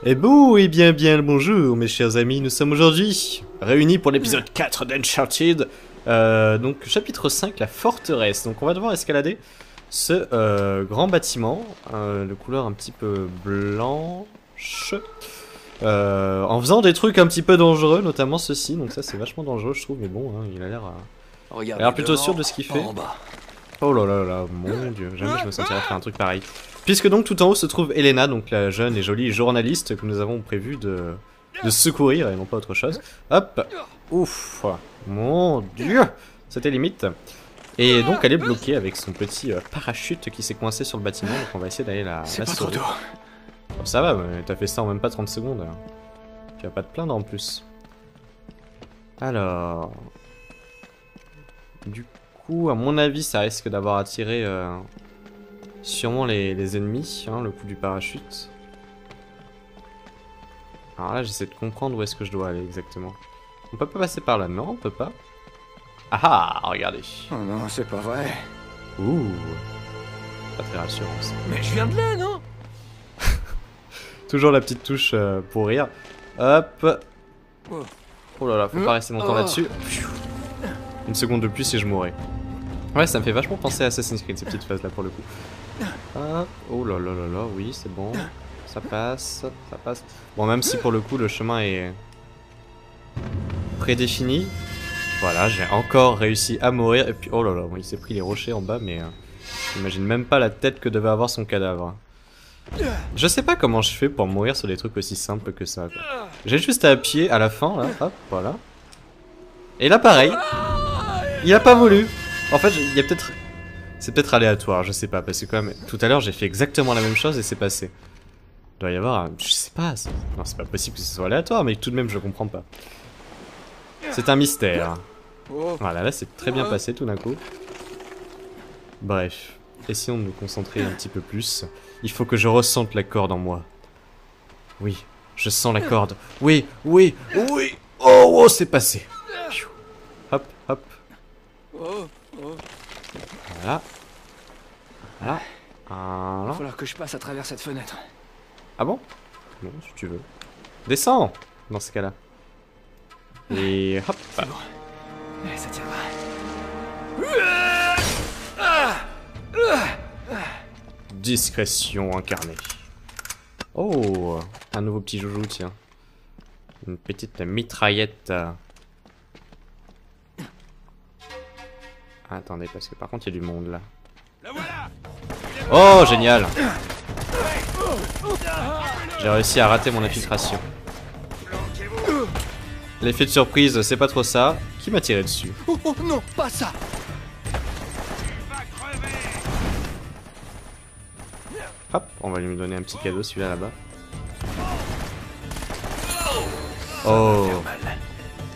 Et bon, et bien le bonjour mes chers amis, nous sommes aujourd'hui réunis pour l'épisode 4 d'Uncharted, donc chapitre 5, la forteresse. Donc on va devoir escalader ce grand bâtiment, de couleur un petit peu blanche, en faisant des trucs un petit peu dangereux, notamment ceci, donc ça c'est vachement dangereux je trouve, mais bon, hein, il a l'air plutôt sûr de ce qu'il fait. Oh là là là, mon dieu, jamais je me sentirais faire un truc pareil. Puisque donc tout en haut se trouve Elena, donc la jeune et jolie journaliste que nous avons prévu de secourir et non pas autre chose. Hop, ouf, mon dieu, c'était limite. Et donc elle est bloquée avec son petit parachute qui s'est coincé sur le bâtiment, donc on va essayer d'aller la sauver. Oh, ça va, t'as fait ça en même pas 30 secondes. Alors. Tu vas pas te plaindre en plus. Alors... Du coup, à mon avis, ça risque d'avoir attiré... sûrement les ennemis, hein, le coup du parachute. Alors là, j'essaie de comprendre où est-ce que je dois aller exactement. On peut pas passer par là, non, on peut pas. Ah ah, regardez. Oh non, c'est pas vrai. Ouh. Pas très rassurant ça. Mais je viens de là, non? Toujours la petite touche pour rire. Hop. Oh là là, faut pas rester longtemps là-dessus. Une seconde de plus et je mourrai. Ouais, ça me fait vachement penser à Assassin's Creed, ces petites phases là pour le coup. Hop. Oh là là là là, oui, c'est bon. Ça passe, ça passe. Bon, même si pour le coup le chemin est prédéfini. Voilà, j'ai encore réussi à mourir. Et puis, oh là là, bon, il s'est pris les rochers en bas, mais j'imagine même pas la tête que devait avoir son cadavre. Je sais pas comment je fais pour mourir sur des trucs aussi simples que ça. J'ai juste à appuyer à la fin, là, hop, voilà. Et là, pareil. Il a pas voulu. En fait, il y a peut-être... C'est peut-être aléatoire, je sais pas, parce que quand même, tout à l'heure j'ai fait exactement la même chose et c'est passé. Il doit y avoir, je sais pas, non c'est pas possible que ce soit aléatoire, mais tout de même je comprends pas. C'est un mystère. Voilà, là c'est très bien passé tout d'un coup. Bref, essayons de nous concentrer un petit peu plus. Il faut que je ressente la corde en moi. Oui, je sens la corde. Oui, oui, oui. Oh, oh c'est passé. Hop, hop. Voilà. Voilà. Il va falloir que je passe à travers cette fenêtre. Ah bon? Non, si tu veux. Descends dans ce cas-là. Et hop. C'est bon. Ça tiendra. Discrétion incarnée. Oh, un nouveau petit joujou, tiens. Une petite mitraillette. Attendez, parce que par contre, il y a du monde là. Oh, génial! J'ai réussi à rater mon infiltration. L'effet de surprise, c'est pas trop ça. Qui m'a tiré dessus? Oh, oh non, pas ça! Hop, on va lui donner un petit cadeau, celui-là là-bas. Oh!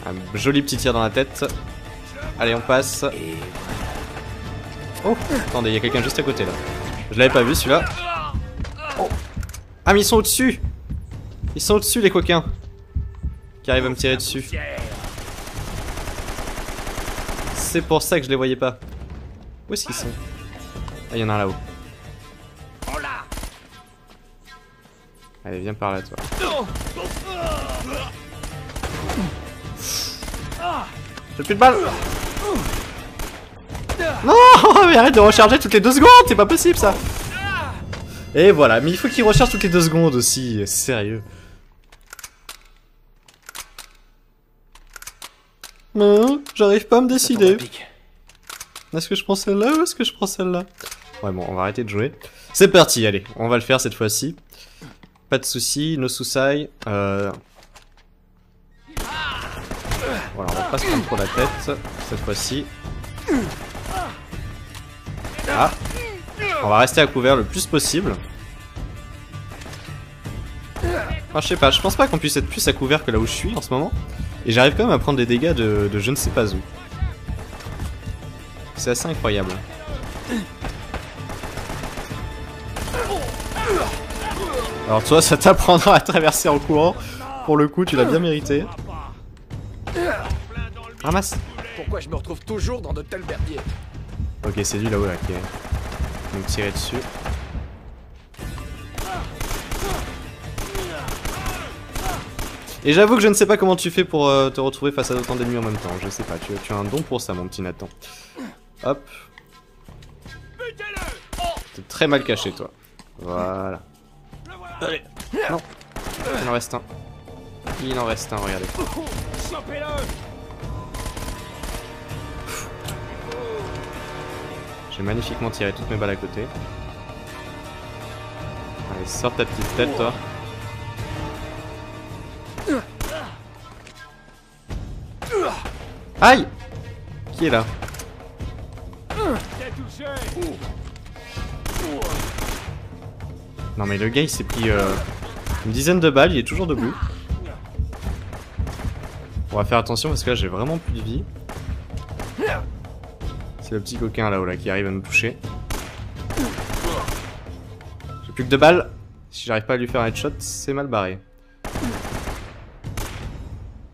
Un joli petit tir dans la tête. Allez, on passe. Oh, attendez, il y a quelqu'un juste à côté là. Je l'avais pas vu celui-là. Oh. Ah, mais ils sont au-dessus! Ils sont au-dessus, les coquins! Qui arrivent à me tirer dessus. C'est pour ça que je les voyais pas. Où est-ce qu'ils sont? Ah, il y en a un là-haut. Allez, viens par là, toi. J'ai plus de balles! Non, mais arrête de recharger toutes les 2 secondes, c'est pas possible ça. Et voilà, mais il faut qu'il recharge toutes les 2 secondes aussi, sérieux. Non, j'arrive pas à me décider. Est-ce que je prends celle-là ou est-ce que je prends celle-là? Ouais bon, on va arrêter de jouer. C'est parti, allez, on va le faire cette fois-ci. Pas de soucis, no soucis. Voilà, on va pas se prendre trop la tête cette fois-ci. Ah, on va rester à couvert le plus possible. Enfin, je sais pas, je pense pas qu'on puisse être plus à couvert que là où je suis en ce moment. Et j'arrive quand même à prendre des dégâts de je ne sais pas où. C'est assez incroyable. Alors toi, ça t'apprendra à traverser en courant. Pour le coup, tu l'as bien mérité. Ramasse. Pourquoi je me retrouve toujours dans de tels merdiers? Ok, c'est lui là-haut là qui est... Donc tirer dessus. Et j'avoue que je ne sais pas comment tu fais pour te retrouver face à autant d'ennemis en même temps. Je sais pas, tu as un don pour ça, mon petit Nathan. Hop. T'es très mal caché, toi. Voilà. Allez. Non. Il en reste un. Il en reste un, regardez. J'ai magnifiquement tiré toutes mes balles à côté. Allez, sors ta petite tête, toi. Aïe! Qui est là? Non mais le gars il s'est pris une dizaine de balles, il est toujours debout. On va faire attention parce que là j'ai vraiment plus de vie. C'est le petit coquin là-haut là qui arrive à nous toucher. J'ai plus que 2 balles. Si j'arrive pas à lui faire un headshot, c'est mal barré.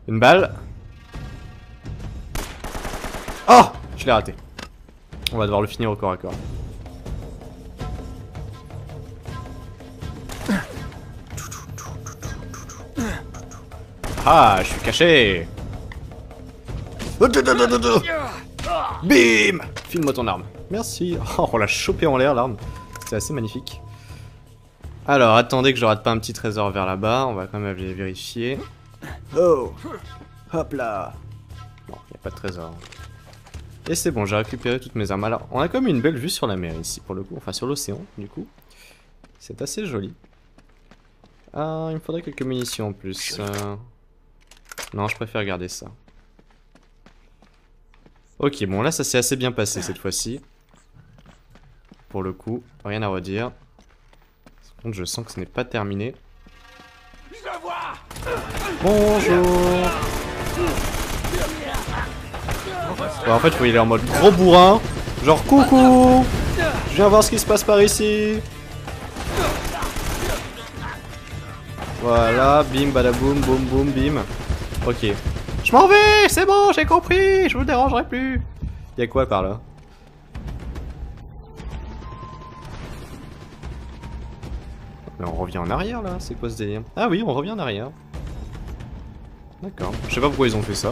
Une balle. Oh! Je l'ai raté. On va devoir le finir au corps à corps. Ah, je suis caché. Bim! File-moi ton arme. Merci. Oh, on l'a chopé en l'air l'arme. C'est assez magnifique. Alors, attendez que je rate pas un petit trésor vers là-bas. On va quand même aller vérifier. Oh! Hop là! Non, il n'y a pas de trésor. Et c'est bon, j'ai récupéré toutes mes armes. Alors, on a quand même une belle vue sur la mer ici, pour le coup. Enfin, sur l'océan, du coup. C'est assez joli. Ah, il me faudrait quelques munitions en plus. Non, je préfère garder ça. Ok, bon, là, ça s'est assez bien passé cette fois-ci. Pour le coup, rien à redire. Par contre, je sens que ce n'est pas terminé. Bonjour! Ouais, en fait, faut y aller en mode gros bourrin. Genre, coucou! Je viens voir ce qui se passe par ici. Voilà, bim, badaboum, boum, boum, bim. Ok. Je m'en vais, c'est bon, j'ai compris, je vous dérangerai plus. Y'a quoi par là? Mais on revient en arrière là, c'est quoi ce délire? Ah oui, on revient en arrière. D'accord, je sais pas pourquoi ils ont fait ça.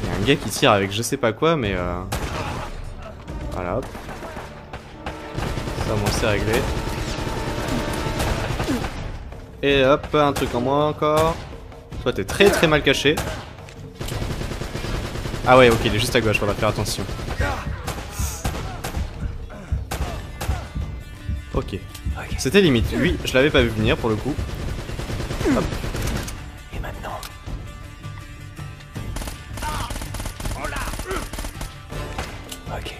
Y'a un gars qui tire avec je sais pas quoi, mais voilà, hop. Ça, bon, c'est réglé. Et hop, un truc en moins encore. Toi, t'es très très mal caché. Ah ouais, ok, il est juste à gauche, faudra faire attention. Ok. C'était limite. Lui, je l'avais pas vu venir pour le coup. Hop. Et maintenant? Ok.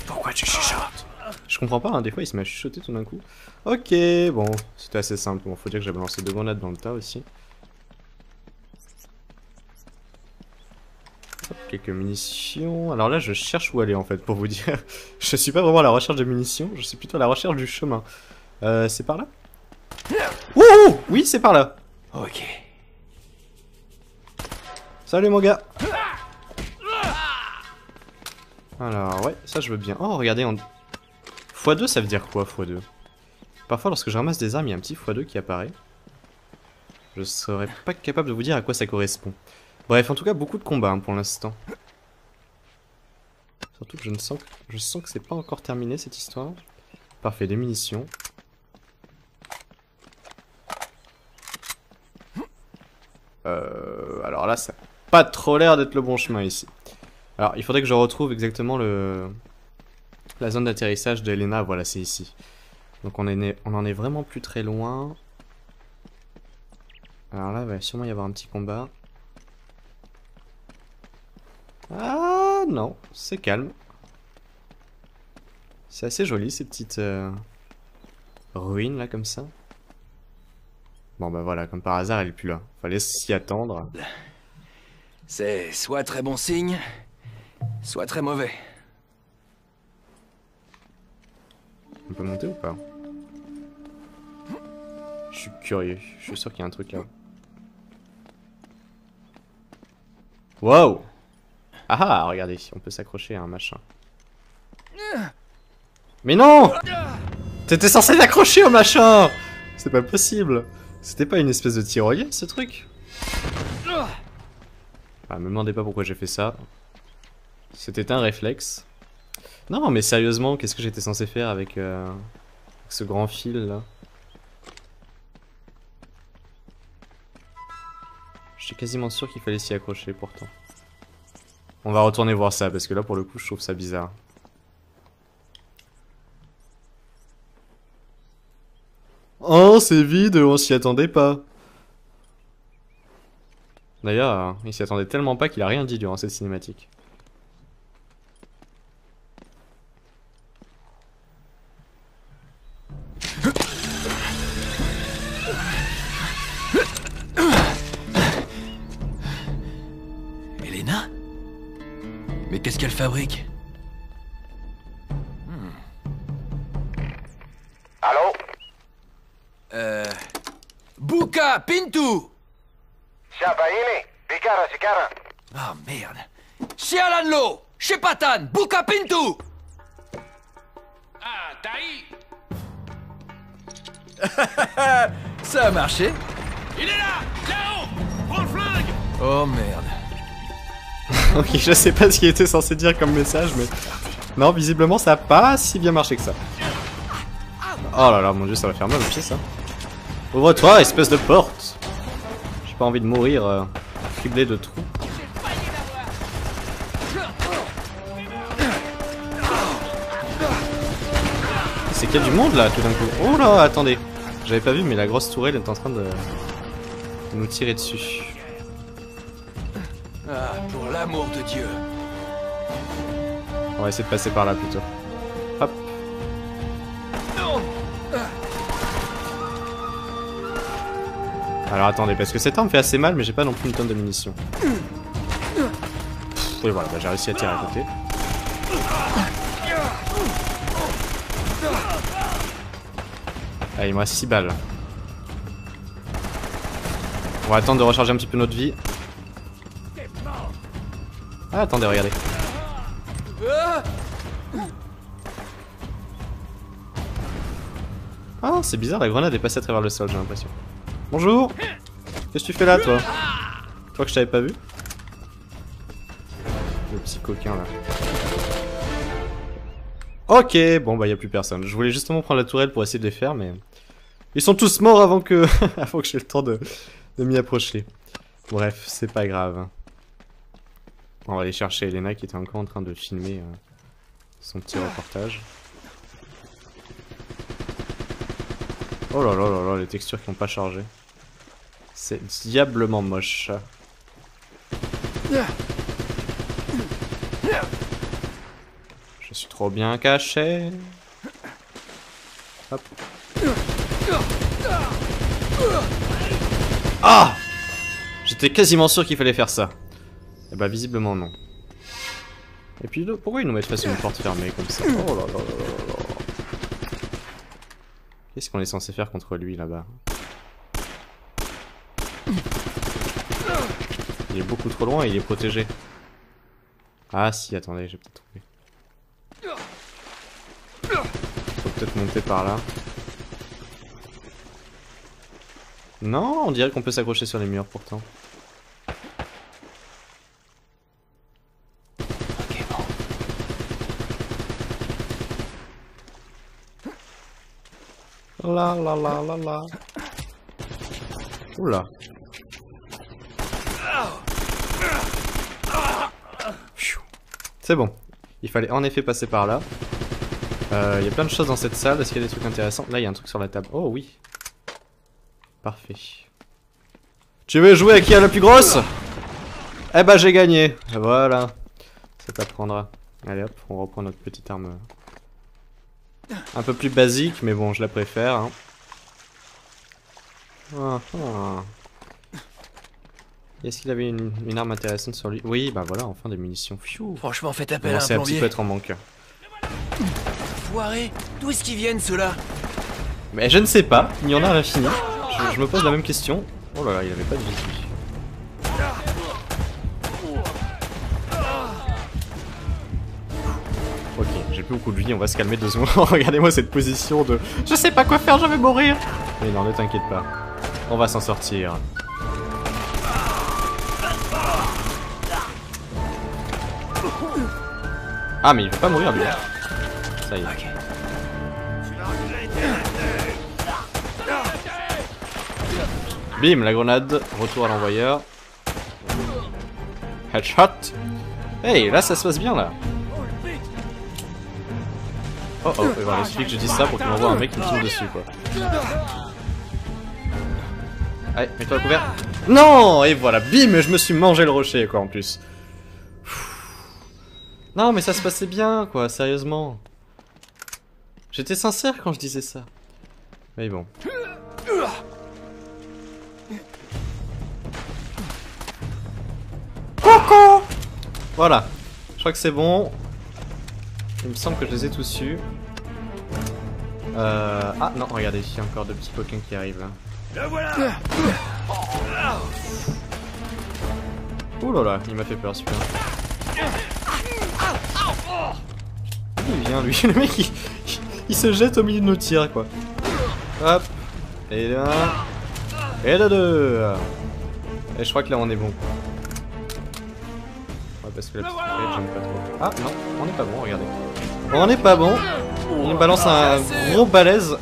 Pourquoi tu chuchotes? Je comprends pas, hein, des fois il se met à chuchoter tout d'un coup. Ok, bon, c'était assez simple. Bon, faut dire que j'ai balancé 2 grenades dans le tas aussi. Hop, quelques munitions. Alors là, je cherche où aller en fait, pour vous dire. Je suis pas vraiment à la recherche de munitions, je suis plutôt à la recherche du chemin. C'est par là? Wouhou! Oui, c'est par là. Ok. Salut mon gars. Alors, ouais, ça je veux bien. Oh, regardez, en x2, ça veut dire quoi, x2? Parfois, lorsque je ramasse des armes, il y a un petit x2 qui apparaît. Je serais pas capable de vous dire à quoi ça correspond. Bref, en tout cas, beaucoup de combats hein, pour l'instant. Surtout que je sens que c'est pas encore terminé cette histoire. Parfait, des munitions. Alors là, ça n'a pas trop l'air d'être le bon chemin ici. Alors, il faudrait que je retrouve exactement la zone d'atterrissage d'Elena. Voilà, c'est ici. Donc on en est vraiment plus très loin. Alors là, il va sûrement y avoir un petit combat. Ah non, c'est calme. C'est assez joli ces petites ruines là comme ça. Bon bah voilà, comme par hasard elle est plus là. Fallait s'y attendre. C'est soit très bon signe, soit très mauvais. On peut monter ou pas? Je suis curieux, je suis sûr qu'il y a un truc là. Wow! Ah ah, regardez, on peut s'accrocher à un machin. Mais non! T'étais censé t'accrocher au machin! C'est pas possible! C'était pas une espèce de tyrolienne ce truc? Ah, me demandez pas pourquoi j'ai fait ça. C'était un réflexe. Non mais sérieusement, qu'est-ce que j'étais censé faire avec ce grand fil là? J'étais quasiment sûr qu'il fallait s'y accrocher pourtant. On va retourner voir ça parce que là pour le coup je trouve ça bizarre. Oh c'est vide, on s'y attendait pas. D'ailleurs, il s'y attendait tellement pas qu'il a rien dit durant cette cinématique. Elena? Mais qu'est-ce qu'elle fabrique? Allô? Buka Pintu! Siapa ini? Bicara sekarang. Ah merde. Chez Alanlo! Chez Patan! Buka Pintu! Ah, Taï! Ça a marché? Il est là! Là-haut! Prends le flingue! Oh merde. Ok, je sais pas ce qu'il était censé dire comme message, mais... Non, visiblement ça a pas si bien marché que ça. Oh là là, mon dieu, ça va faire mal au pied ça. Ouvre-toi, espèce de porte! J'ai pas envie de mourir criblé de trous. C'est qu'il y a du monde là tout d'un coup. Oh là, attendez. J'avais pas vu, mais la grosse tourelle est en train de nous tirer dessus. Ah, pour l'amour de Dieu. On va essayer de passer par là plutôt. Hop. Alors attendez, parce que cette arme fait assez mal, mais j'ai pas non plus une tonne de munitions. Et voilà, bah, j'ai réussi à tirer à côté. Allez, il me reste 6 balles. On va attendre de recharger un petit peu notre vie. Ah, attendez, regardez. Ah, c'est bizarre, la grenade est passée à travers le sol, j'ai l'impression. Bonjour! Qu'est-ce que tu fais là, toi? Toi que je t'avais pas vu? Le petit coquin, là. Ok, bon, bah, y a plus personne. Je voulais justement prendre la tourelle pour essayer de les faire, mais... Ils sont tous morts avant que... avant que j'ai le temps de m'y approcher. Bref, c'est pas grave. On va aller chercher Elena qui était encore en train de filmer son petit reportage. Oh là là là là, les textures qui n'ont pas chargé. C'est diablement moche. Je suis trop bien caché. Hop. Ah! J'étais quasiment sûr qu'il fallait faire ça. Et bah visiblement non. Et puis pourquoi ils nous mettent face à une porte fermée comme ça? Oh là là là là là. Qu'est-ce qu'on est censé faire contre lui là-bas? Il est beaucoup trop loin et il est protégé. Ah si, attendez, j'ai peut-être trouvé. Faut peut-être monter par là. Non, on dirait qu'on peut s'accrocher sur les murs pourtant. Ok, bon. La la la la la. Oula. C'est bon. Il fallait en effet passer par là. Il y a plein de choses dans cette salle. Est-ce qu'il y a des trucs intéressants? Là, il y a un truc sur la table. Oh oui. Parfait. Tu veux jouer à qui a la plus grosse? Eh bah j'ai gagné. Voilà. Ça t'apprendra. Allez hop, on reprend notre petite arme. Un peu plus basique, mais bon, je la préfère. Hein. Ah, ah. Est-ce qu'il avait une arme intéressante sur lui? Oui, bah voilà, enfin des munitions. Pfiou. Franchement, faites appel à un C'est un petit plombier. peu être en manque. Foiré, d'où est-ce qu'ils viennent ceux-là? Mais je ne sais pas, il y en a à l'infini. Je me pose la même question. Oh là là, il avait pas de vie. Ok, j'ai plus beaucoup de vie, on va se calmer 2 secondes. Regardez-moi cette position de... Je sais pas quoi faire, je vais mourir. Mais non, ne t'inquiète pas. On va s'en sortir. Ah mais il veut pas mourir lui. Ça y est. Bim, la grenade. Retour à l'envoyeur. Headshot. Hey, là ça se passe bien là. Oh oh, et voilà, il suffit que je dise ça pour qu'il m'envoie un mec qui me tombe dessus quoi. Allez, mets-toi à couvert. Non. Et voilà, bim, je me suis mangé le rocher quoi en plus. Non mais ça se passait bien quoi, sérieusement. J'étais sincère quand je disais ça. Mais bon. Coucou. Voilà, je crois que c'est bon. Il me semble que je les ai tous eus. Ah non, regardez, il y a encore deux petits coquins qui arrivent là. Le voilà. Ouh là là, il m'a fait peur celui-là. Il vient lui, le mec il se jette au milieu de nos tirs quoi. Hop, et là, et de deux. Et je crois que là on est bon. Ouais, parce que la petite crête, j'aime pas trop. Ah non, on est pas bon, regardez. On est pas bon. On balance un gros balèze.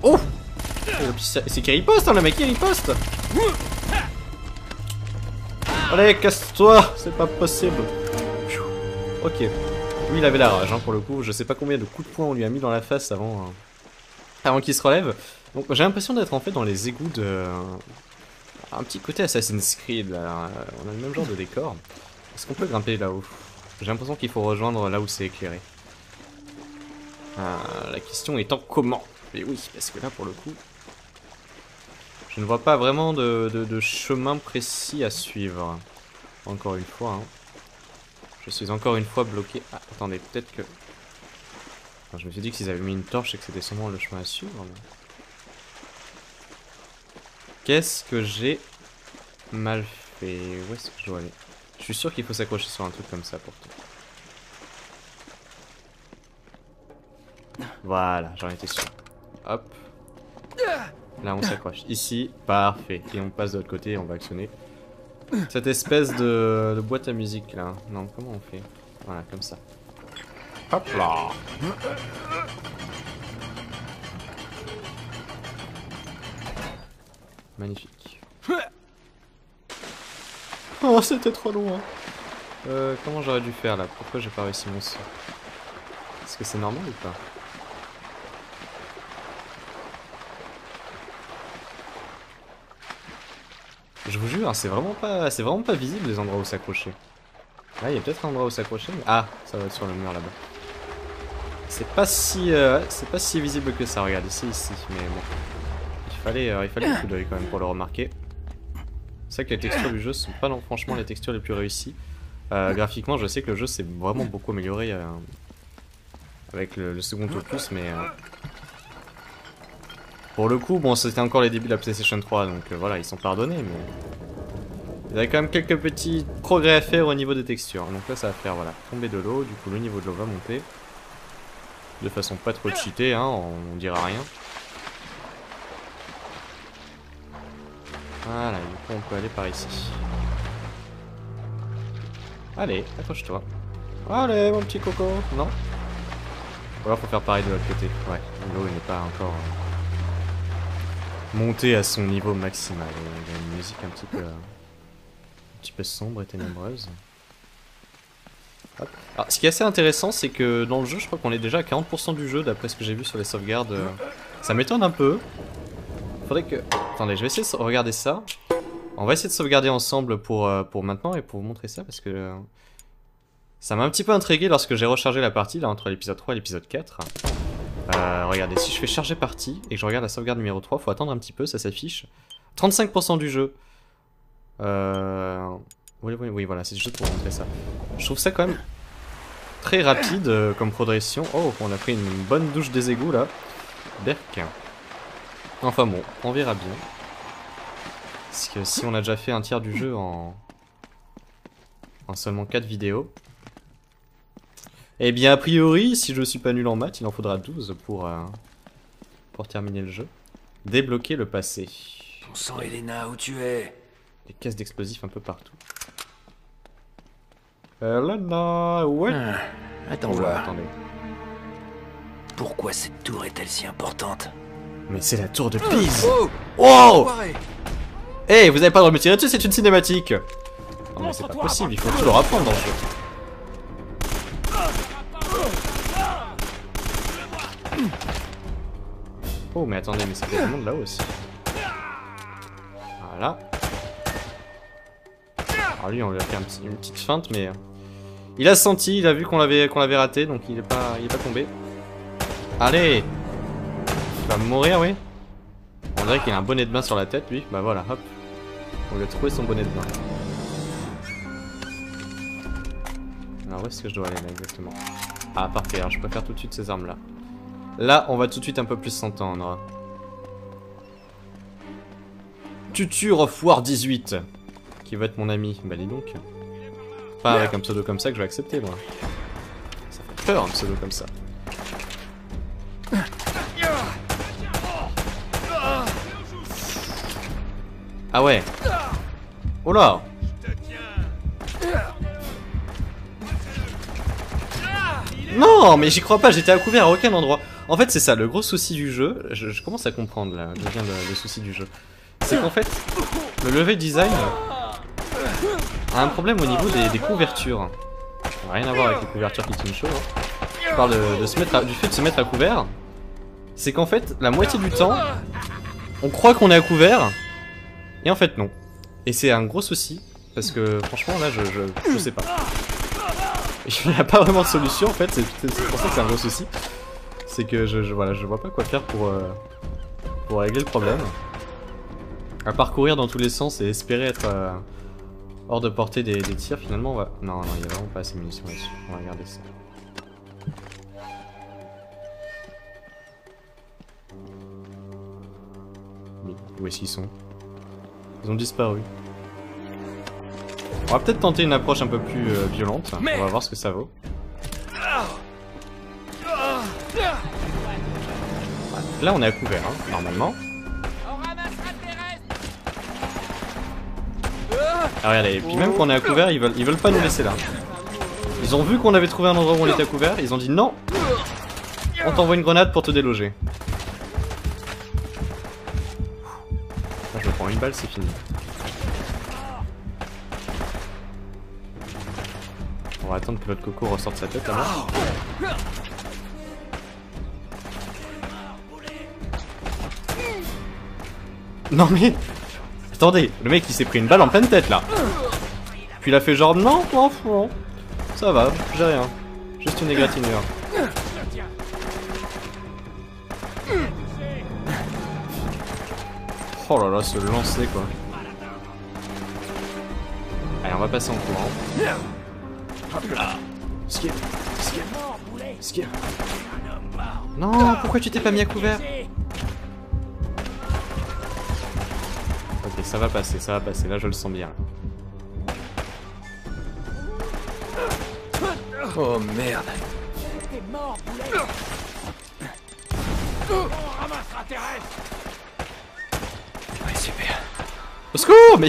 Oh. C'est qu'il riposte hein, le mec il riposte. Allez, casse-toi, c'est pas possible. Ok. Lui il avait la rage hein, pour le coup, je sais pas combien de coups de poing on lui a mis dans la face avant, avant qu'il se relève. Donc j'ai l'impression d'être en fait dans les égouts de... un petit côté Assassin's Creed là, on a le même genre de décor. Est-ce qu'on peut grimper là-haut? J'ai l'impression qu'il faut rejoindre là où c'est éclairé. La question étant comment? Et oui, parce que là pour le coup... je ne vois pas vraiment de chemin précis à suivre. Encore une fois hein. Je suis encore une fois bloqué. Ah, attendez, peut-être que... enfin, je me suis dit que s'ils avaient mis une torche et que c'était sûrement le chemin à suivre. Mais... qu'est-ce que j'ai mal fait? Où est-ce que je dois aller? Je suis sûr qu'il faut s'accrocher sur un truc comme ça pourtant. Voilà, j'en étais sûr. Hop. Là on s'accroche. Ici, parfait. Et on passe de l'autre côté et on va actionner cette espèce de boîte à musique là. Non, comment on fait? Voilà, comme ça. Hop là. Magnifique. Oh, c'était trop loin. Comment j'aurais dû faire là? Pourquoi j'ai pas réussi mon saut? Est-ce que c'est normal ou pas? Je vous jure, c'est vraiment pas visible les endroits où s'accrocher. Là, il y a peut-être un endroit où s'accrocher. Mais... ah, ça va être sur le mur là-bas. C'est pas si visible que ça. Regardez, c'est ici. Mais bon, il fallait un coup d'œil quand même pour le remarquer. C'est vrai que les textures du jeu sont pas non, franchement les textures les plus réussies. Graphiquement, je sais que le jeu s'est vraiment beaucoup amélioré avec le second opus, mais pour le coup, bon, c'était encore les débuts de la PlayStation 3, donc voilà, ils sont pardonnés, mais il y avait quand même quelques petits progrès à faire au niveau des textures. Donc là, ça va faire voilà, tomber de l'eau, du coup le niveau de l'eau va monter de façon pas trop cheatée, hein, on dira rien. Voilà, du coup on peut aller par ici. Allez, accroche-toi. Allez, mon petit coco. Non? Ou alors faut faire pareil de l'autre côté. Ouais, l'eau n'est pas encore montée à son niveau maximal. Il y a une musique un petit peu sombre et ténébreuse. Hop. Alors, ce qui est assez intéressant, c'est que dans le jeu, je crois qu'on est déjà à 40% du jeu, d'après ce que j'ai vu sur les sauvegardes. Ça m'étonne un peu. Faudrait que... attendez, je vais essayer de regarder ça. On va essayer de sauvegarder ensemble pour maintenant et pour vous montrer ça, parce que... ça m'a un petit peu intrigué lorsque j'ai rechargé la partie, là, entre l'épisode 3 et l'épisode 4. Regardez, si je fais charger partie et que je regarde la sauvegarde numéro 3, faut attendre un petit peu, ça s'affiche. 35% du jeu. Oui, voilà, c'est juste pour vous montrer ça. Je trouve ça quand même très rapide comme progression. Oh, on a pris une bonne douche des égouts, là. Berk. Enfin bon, on verra bien. Parce que si on a déjà fait un tiers du jeu en seulement 4 vidéos, eh bien a priori, si je suis pas nul en maths, il en faudra 12 pour terminer le jeu. Débloquer le passé. On sent Elena, où tu es? Des caisses d'explosifs un peu partout. Elena, ouais. Attends Oh, voir. attendez. Pourquoi cette tour est-elle si importante? Mais c'est la tour de Pise. Oh! Oh! Enfoiré. Eh, vous avez pas le droit de me tirer dessus, c'est une cinématique. Non mais c'est pas possible, il faut tout leur apprendre dans ce jeu. Oh mais attendez, mais c'est du monde là-haut aussi. Voilà. Alors lui on lui a fait une petite feinte mais... il a senti, il a vu qu'on l'avait raté, donc il est pas tombé. Allez! Il va mourir, oui. On dirait qu'il a un bonnet de bain sur la tête lui, bah voilà, hop. On lui a trouvé son bonnet de bain. Alors où est-ce que je dois aller là exactement? Ah parfait, alors je préfère tout de suite ces armes là. Là on va tout de suite un peu plus s'entendre. Tuture of War 18 qui va être mon ami, bah dis donc. Pas avec un pseudo comme ça que je vais accepter moi. Ça fait peur un pseudo comme ça. Ah ouais. Oh là. Non, mais j'y crois pas, j'étais à couvert à aucun endroit. En fait, c'est ça, le gros souci du jeu, je commence à comprendre là, d'où vient le souci du jeu. C'est qu'en fait, le level design a un problème au niveau des couvertures. Ça n'a rien à voir avec les couvertures qui sont chaudes. Hein. Je parle du fait de se mettre à couvert. C'est qu'en fait, la moitié du temps, on croit qu'on est à couvert, et en fait non. Et c'est un gros souci, parce que franchement là, je sais pas. Il n'y a pas vraiment de solution en fait, c'est pour ça que c'est un gros souci. C'est que voilà, je vois pas quoi faire pour régler le problème. À parcourir dans tous les sens et espérer être hors de portée des tirs finalement. On va... Non, il n'y a vraiment pas assez de munitions là-dessus. On va regarder ça. Mais où est-ce qu'ils sont? Ils ont disparu. On va peut-être tenter une approche un peu plus violente. On va voir ce que ça vaut. Là on est à couvert, hein, normalement. Ah regardez, et puis même quand on est à couvert, ils veulent pas nous laisser là. Ils ont vu qu'on avait trouvé un endroit où on était à couvert, ils ont dit non. On t'envoie une grenade pour te déloger. Là, je me prends une balle, c'est fini. On va attendre que l'autre coco ressorte sa tête alors. Non mais... Attendez, le mec il s'est pris une balle en pleine tête là. Puis il a fait genre non, ça va, j'ai rien. Juste une égratignure. Oh là là, se lancer quoi. Allez, on va passer en courant. Hop là. Skip. Non, pourquoi tu t'es pas mis à couvert? Ok, ça va passer, là je le sens bien. Oh merde. Ouais, super. Au secours, mais...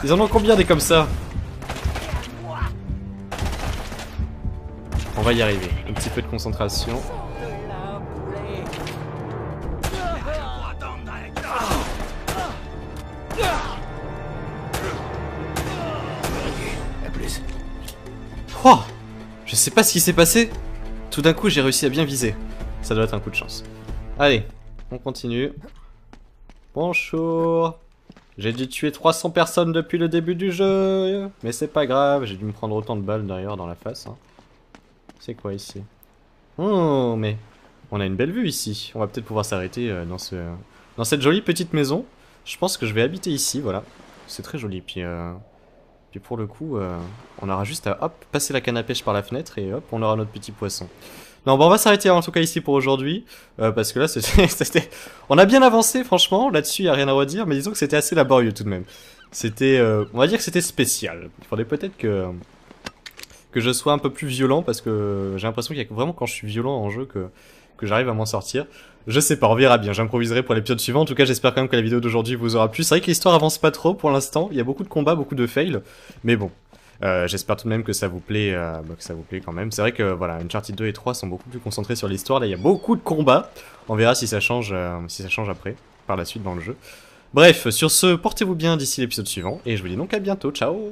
Ils en ont combien des comme ça? On va y arriver. Un petit peu de concentration. Oh, je sais pas ce qui s'est passé. Tout d'un coup, j'ai réussi à bien viser. Ça doit être un coup de chance. Allez, on continue. Bonjour. J'ai dû tuer 300 personnes depuis le début du jeu. Mais c'est pas grave, j'ai dû me prendre autant de balles d'ailleurs dans la face. Hein. C'est quoi ici? Oh, mais on a une belle vue ici. On va peut-être pouvoir s'arrêter dans cette jolie petite maison. Je pense que je vais habiter ici, voilà. C'est très joli. Puis pour le coup, on aura juste à hop, passer la canne à pêche par la fenêtre et hop, on aura notre petit poisson. Non, bon, on va s'arrêter en tout cas ici pour aujourd'hui, parce que là, c'était... On a bien avancé, franchement, là-dessus, il n'y a rien à redire, mais disons que c'était assez laborieux tout de même. C'était, on va dire que c'était spécial. Il faudrait peut-être que je sois un peu plus violent, parce que j'ai l'impression qu'il y a vraiment quand je suis violent en jeu que j'arrive à m'en sortir. Je sais pas, on verra bien, j'improviserai pour l'épisode suivant. En tout cas, j'espère quand même que la vidéo d'aujourd'hui vous aura plu. C'est vrai que l'histoire avance pas trop pour l'instant, il y a beaucoup de combats, beaucoup de fails, mais bon. J'espère tout de même que ça vous plaît, quand même. C'est vrai que voilà, Uncharted 2 et 3 sont beaucoup plus concentrés sur l'histoire. Là, il y a beaucoup de combats. On verra si ça change après, par la suite dans le jeu. Bref, sur ce, portez-vous bien d'ici l'épisode suivant, et je vous dis donc à bientôt, ciao!